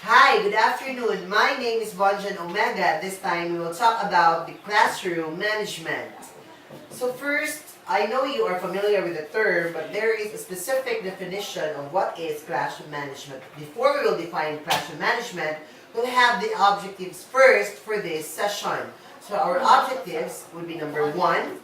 Hi, good afternoon. My name is Bonjan Omega. This time we will talk about the classroom management. So first, I know you are familiar with the term, but there is a specific definition of what is classroom management. Before we will define classroom management, we'll have the objectives first for this session. So our objectives would be number 1,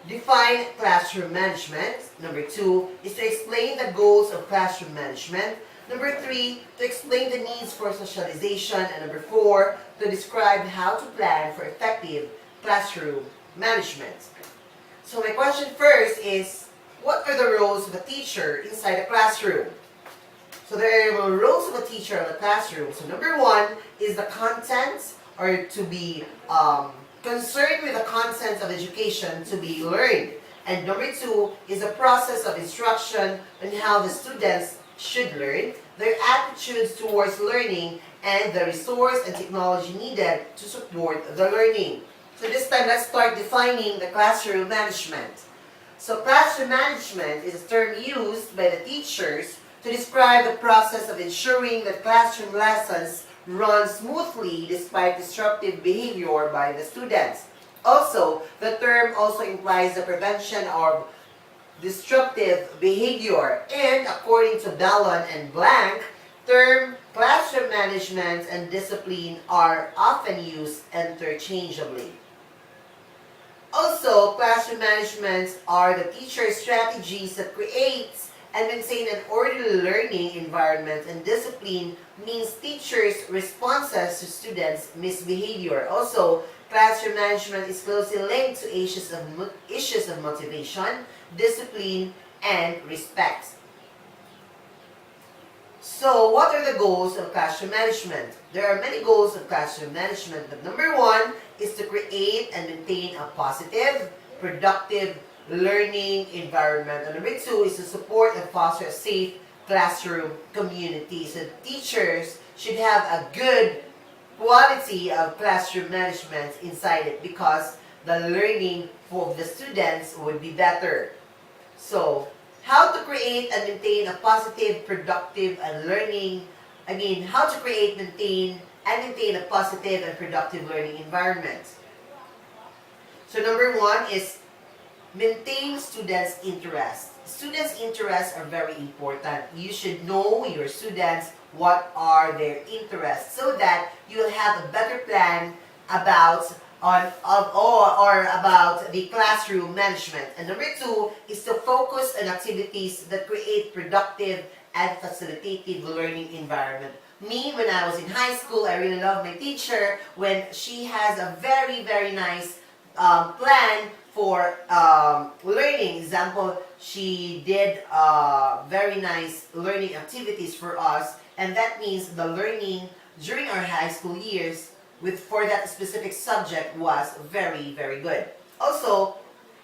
define classroom management. Number 2 is to explain the goals of classroom management. Number 3, to explain the needs for socialization. And number 4, to describe how to plan for effective classroom management. So my question first is, what are the roles of a teacher inside a classroom? So there are roles of a teacher in a classroom. So number 1 is the content, or to be concerned with the content of education to be learned. And number 2 is the process of instruction and how the students should learn, their attitudes towards learning, and the resource and technology needed to support the learning. So this time, let's start defining the classroom management. So classroom management is a term used by the teachers to describe the process of ensuring that classroom lessons run smoothly despite disruptive behavior by the students. Also, the term also implies the prevention of disruptive behavior, and according to Dallon and Blank, term classroom management and discipline are often used interchangeably. Also, classroom management are the teacher's strategies that creates and maintain an orderly learning environment, and discipline means teachers' responses to students' misbehavior. Also, classroom management is closely linked to issues of motivation, discipline, and respect. So, what are the goals of classroom management? There are many goals of classroom management, but number 1 is to create and maintain a positive, productive learning environment. And number 2 is to support and foster a safe classroom community. So, teachers should have a good quality of classroom management inside it, because the learning for the students would be better. So, how to create and maintain a positive, productive, and how to create, maintain a positive and productive learning environment. So, number 1 is maintain students' interest. Students' interests are very important. You should know your students, what are their interests, so that you will have a better plan about about the classroom management. And number 2 is to focus on activities that create productive and facilitative learning environment. Me, when I was in high school, I really love my teacher when she has a very, very nice plan for learning. Example, she did very nice learning activities for us, and that means the learning during our high school years for that specific subject was very, very good. Also,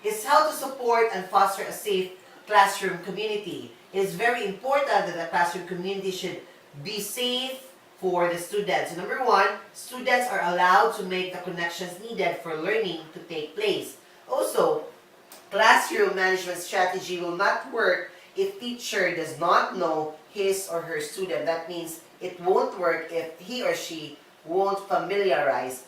is how to support and foster a safe classroom community. It is very important that the classroom community should be safe for the students. Number 1, students are allowed to make the connections needed for learning to take place. Also, classroom management strategy will not work if teacher does not know his or her student. That means it won't work if he or she won't familiarize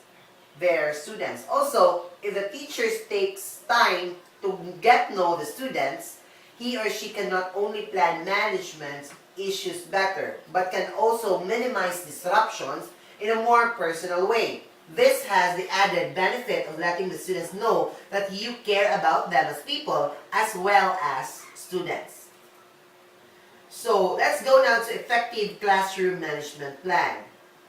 their students. Also, if the teacher takes time to get to know the students, he or she can not only plan management issues better, but can also minimize disruptions in a more personal way. This has the added benefit of letting the students know that you care about them as people as well as students. So let's go now to effective classroom management plan.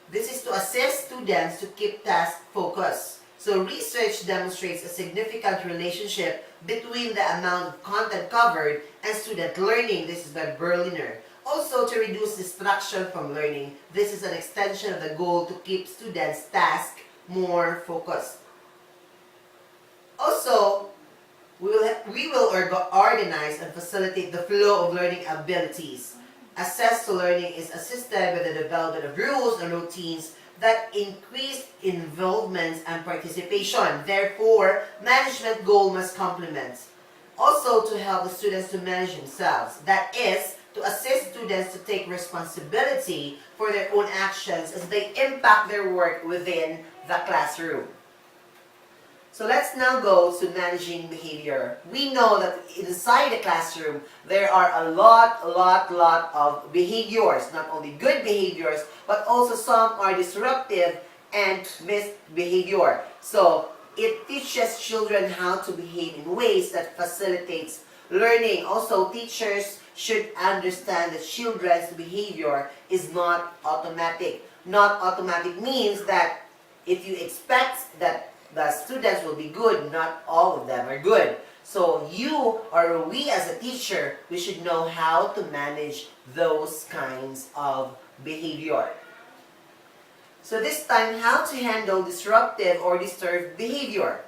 This is to assist students to keep task focused. So research demonstrates a significant relationship between the amount of content covered and student learning. This is by Berliner. Also, to reduce distraction from learning. This is an extension of the goal to keep students' task more focused. Also, we will organize and facilitate the flow of learning abilities. Access to learning is assisted by the development of rules and routines that increase involvement and participation. Therefore, management goal must complement. Also, to help the students to manage themselves. That is, to assist students to take responsibility for their own actions as they impact their work within the classroom. So let's now go to managing behavior. We know that inside the classroom, there are a lot of behaviors. Not only good behaviors, but also some are disruptive and misbehavior. So it teaches children how to behave in ways that facilitates learning. Also, teachers should understand that children's behavior is not automatic. Not automatic means that if you expect that the students will be good, not all of them are good. So you or we as a teacher, we should know how to manage those kinds of behavior. So this time, how to handle disruptive or disturbed behavior.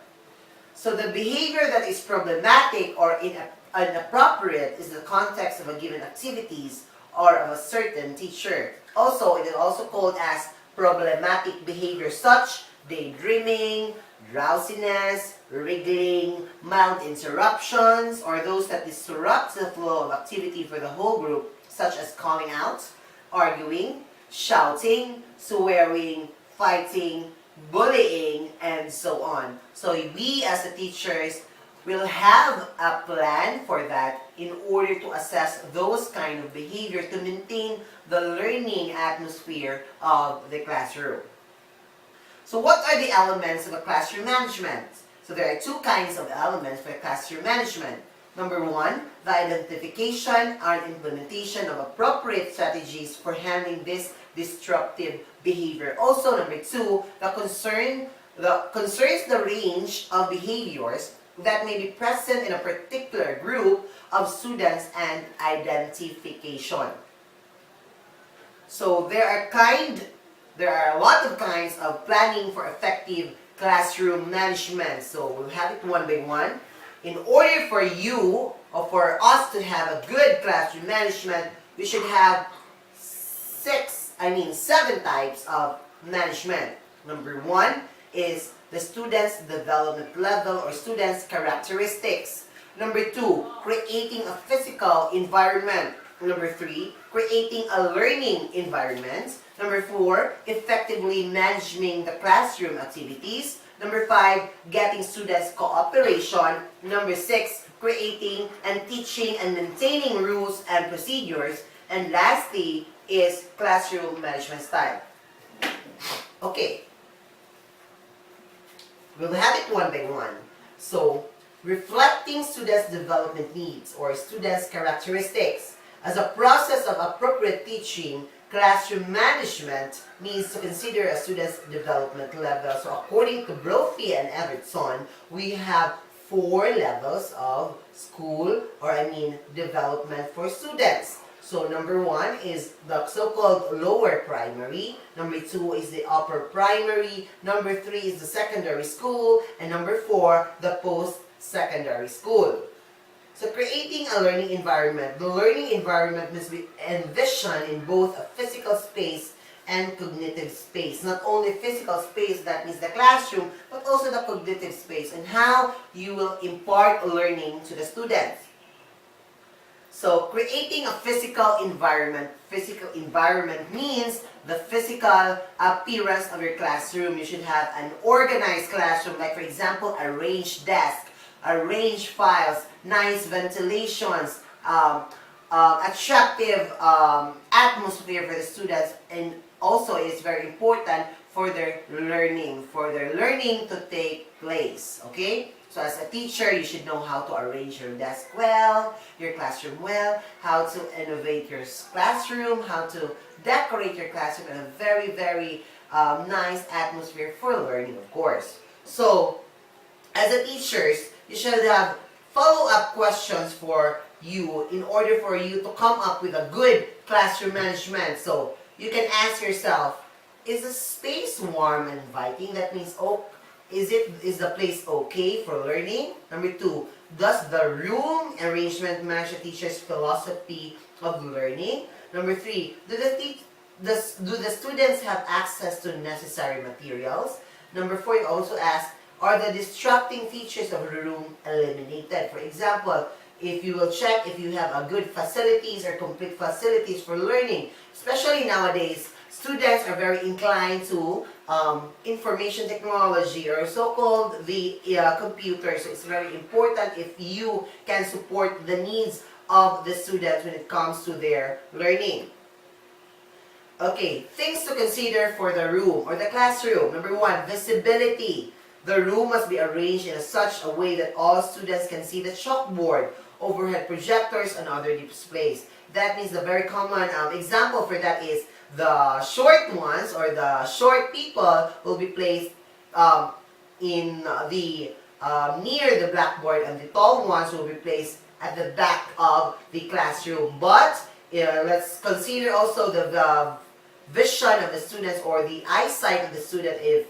So the behavior that is problematic or inappropriate is the context of a given activities or of a certain teacher. Also, it is also called as problematic behavior, such daydreaming, drowsiness, wriggling, mild interruptions, or those that disrupt the flow of activity for the whole group, such as calling out, arguing, shouting, swearing, fighting, bullying, and so on. So we as the teachers will have a plan for that in order to assess those kind of behavior to maintain the learning atmosphere of the classroom. So what are the elements of a classroom management? So there are two kinds of elements for classroom management. Number one, the identification and implementation of appropriate strategies for handling this disruptive behavior. Also, number two, concerns the range of behaviors that may be present in a particular group of students and identification. So there are a lot of kinds of planning for effective classroom management. So we'll have it one by one. In order for you or for us to have a good classroom management, we should have seven types of management. Number one is the student's development level or student's characteristics. Number two, creating a physical environment. Number three, creating a learning environment. Number four, effectively managing the classroom activities. Number five, getting students' cooperation. Number six, creating and teaching and maintaining rules and procedures. And lastly is classroom management style. Okay. We'll have it one by one. So, reflecting students' development needs or students' characteristics. As a process of appropriate teaching, classroom management means to consider a student's development level. So according to Brophy and Evertson, we have 4 levels of development for students. So number 1 is the so-called lower primary. Number 2 is the upper primary. Number 3 is the secondary school. And number 4, the post-secondary school. So creating a learning environment. The learning environment must be envisioned in both a physical space and cognitive space. Not only physical space, that means the classroom, but also the cognitive space and how you will impart learning to the students. So creating a physical environment. Physical environment means the physical appearance of your classroom. You should have an organized classroom, like for example, arranged desk, arranged files, nice ventilations, attractive atmosphere for the students, and also it is very important for their learning to take place. Okay? So as a teacher, you should know how to arrange your desk well, your classroom well, how to innovate your classroom, how to decorate your classroom in a very, very nice atmosphere for learning, of course. So, as a teachers, you should have follow-up questions for you in order for you to come up with a good classroom management. So, you can ask yourself, is the space warm and inviting? That means, is the place okay for learning? Number 2, does the room arrangement match the teacher's philosophy of learning? Number 3, do the students have access to necessary materials? Number 4, you also ask, are the distracting features of the room eliminated? For example, if you will check if you have a good facilities or complete facilities for learning. Especially nowadays, students are very inclined to information technology or so-called the computer. So it's very important if you can support the needs of the students when it comes to their learning. Okay, things to consider for the room or the classroom. Number one, visibility. The room must be arranged in such a way that all students can see the chalkboard, overhead projectors, and other displays. That means the very common example for that is the short ones or the short people will be placed in the near the blackboard, and the tall ones will be placed at the back of the classroom. But let's consider also the vision of the students or the eyesight of the student. If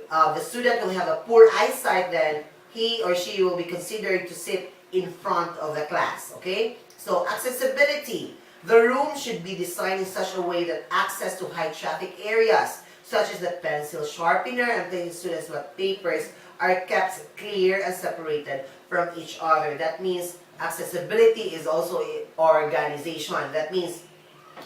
the student will have a poor eyesight, then he or she will be considered to sit in front of the class. Okay? So accessibility. The room should be designed in such a way that access to high traffic areas, such as the pencil sharpener and the students' papers, are kept clear and separated from each other. That means accessibility is also organization. That means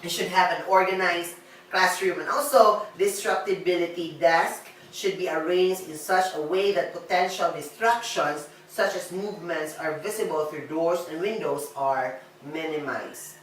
you should have an organized classroom, and also disruptibility. Desk should be arranged in such a way that potential distractions such as movements are visible through doors and windows are minimized.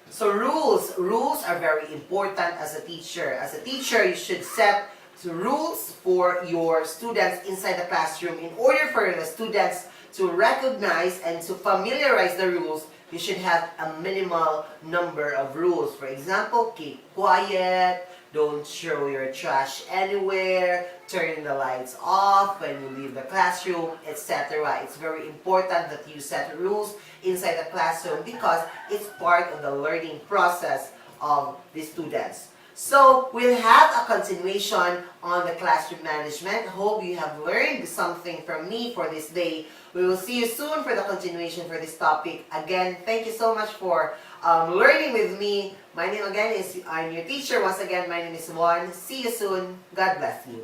So rules are very important as a teacher. As a teacher, you should set rules for your students inside the classroom. In order for the students to recognize and to familiarize the rules, you should have a minimal number of rules. For example, keep quiet, don't throw your trash anywhere, turn the lights off when you leave the classroom, etc. It's very important that you set rules inside the classroom because it's part of the learning process of the students. So we'll have a continuation on the classroom management. Hope you have learned something from me for this day. We will see you soon for the continuation for this topic. Again, thank you so much for learning with me. My name again is, I'm your teacher. Once again, my name is Juan. See you soon. God bless you.